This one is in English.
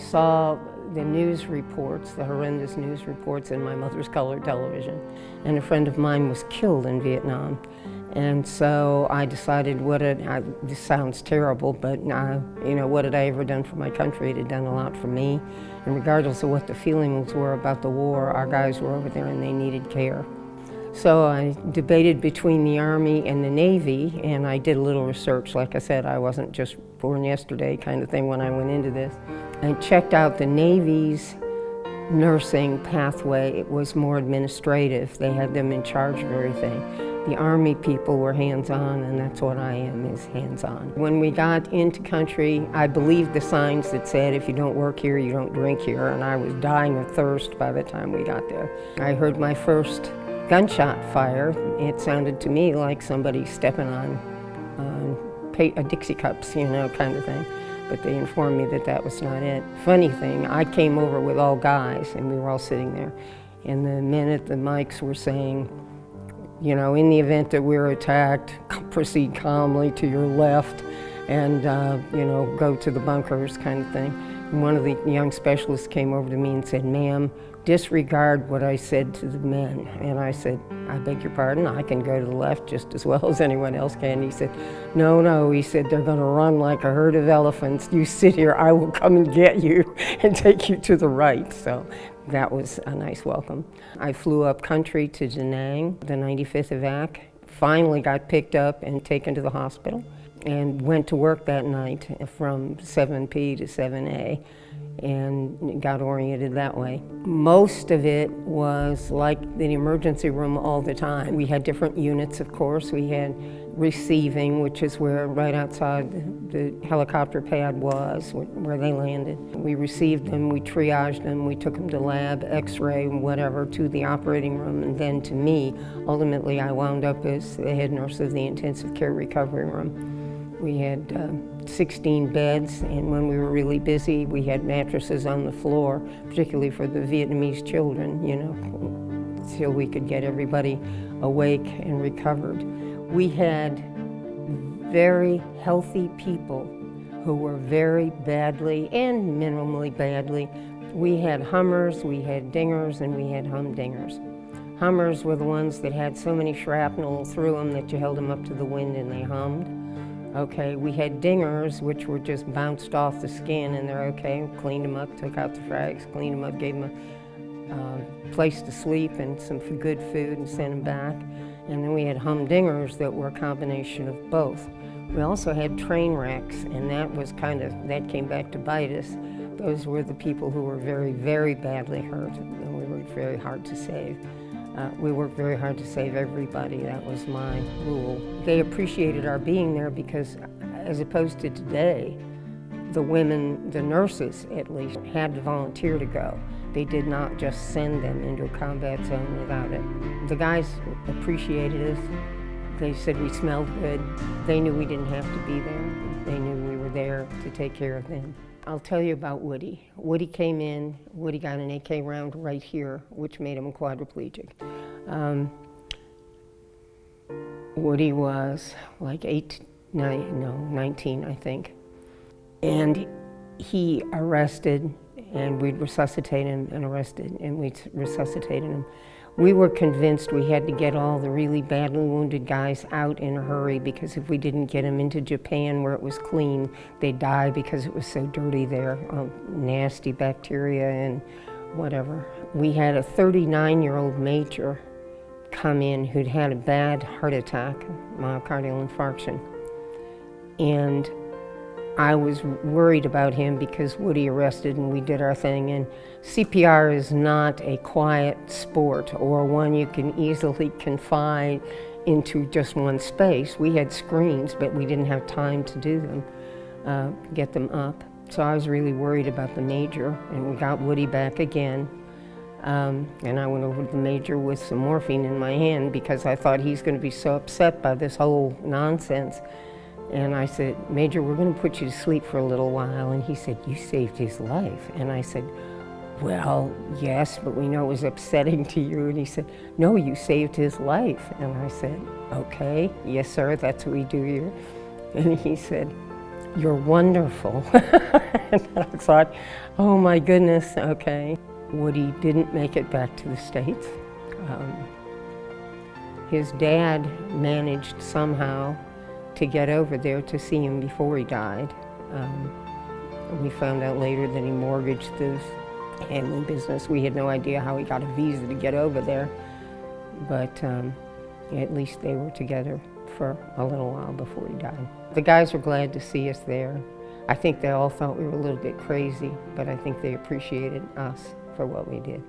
saw the news reports, the horrendous news reports in my mother's color television, and a friend of mine was killed in Vietnam. And so I decided, this sounds terrible, but what had I ever done for my country? It had done a lot for me. And regardless of what the feelings were about the war, our guys were over there and they needed care. So I debated between the Army and the Navy, and I did a little research. Like I said, I wasn't just born yesterday kind of thing when I went into this. I checked out the Navy's nursing pathway. It was more administrative. They had them in charge of everything. The Army people were hands-on, and that's what I am, is hands-on. When we got into country, I believed the signs that said, if you don't work here, you don't drink here, and I was dying of thirst by the time we got there. I heard my first gunshot fire. It sounded to me like somebody stepping on Dixie cups, kind of thing. But they informed me that that was not it. Funny thing, I came over with all guys, and we were all sitting there. And the men at the mics were saying, in the event that we're attacked, proceed calmly to your left and, go to the bunkers kind of thing. And one of the young specialists came over to me and said, "Ma'am, disregard what I said to the men." And I said, "I beg your pardon, I can go to the left just as well as anyone else can." He said, No, he said, "They're gonna run like a herd of elephants. You sit here, I will come and get you and take you to the right." So that was a nice welcome. I flew up country to Da Nang, the 95th evac, finally got picked up and taken to the hospital, and went to work that night from 7P to 7A and got oriented that way. Most of it was like the emergency room all the time. We had different units, of course. We had receiving, which is where right outside the helicopter pad was, where they landed. We received them, we triaged them, we took them to lab, x-ray, whatever, to the operating room, and then to me. Ultimately, I wound up as the head nurse of the intensive care recovery room. We had 16 beds, and when we were really busy, we had mattresses on the floor, particularly for the Vietnamese children, till we could get everybody awake and recovered. We had very healthy people who were very badly and minimally badly. We had Hummers, we had Dingers, and we had Humdingers. Hummers were the ones that had so many shrapnel through them that you held them up to the wind and they hummed. Okay, we had Dingers, which were just bounced off the skin, and they're okay. Cleaned them up, took out the frags, cleaned them up, gave them a place to sleep and some good food and sent them back. And then we had Humdingers that were a combination of both. We also had train wrecks, and that came back to bite us. Those were the people who were very, very badly hurt, and we worked very hard to save. We worked very hard to save everybody. That was my rule. They appreciated our being there because, as opposed to today, the women, the nurses at least, had to volunteer to go. They did not just send them into a combat zone without it. The guys appreciated us. They said we smelled good. They knew we didn't have to be there. They knew we were there to take care of them. I'll tell you about Woody. Woody came in, Woody got an AK round right here, which made him quadriplegic. Woody was like 19, I think. And he arrested, and we'd resuscitate him, and arrested, and we'd resuscitated him. We were convinced we had to get all the really badly wounded guys out in a hurry, because if we didn't get them into Japan where it was clean, they'd die because it was so dirty there, nasty bacteria and whatever. We had a 39-year-old major come in who'd had a bad heart attack, myocardial infarction. And I was worried about him because Woody arrested and we did our thing, and CPR is not a quiet sport or one you can easily confine into just one space. We had screens, but we didn't have time to do them, get them up. So I was really worried about the major, and we got Woody back again. And I went over to the major with some morphine in my hand because I thought he's going to be so upset by this whole nonsense. And I said, "Major, we're going to put you to sleep for a little while." And he said, "You saved his life." And I said, "Well, yes, but we know it was upsetting to you." And he said, "No, you saved his life." And I said, "Okay, yes, sir, that's what we do here." And he said, "You're wonderful." And I thought, oh my goodness, okay. Woody didn't make it back to the States. His dad managed somehow to get over there to see him before he died. We found out later that he mortgaged his family business. We had no idea how he got a visa to get over there, but at least they were together for a little while before he died. The guys were glad to see us there. I think they all thought we were a little bit crazy, but I think they appreciated us for what we did.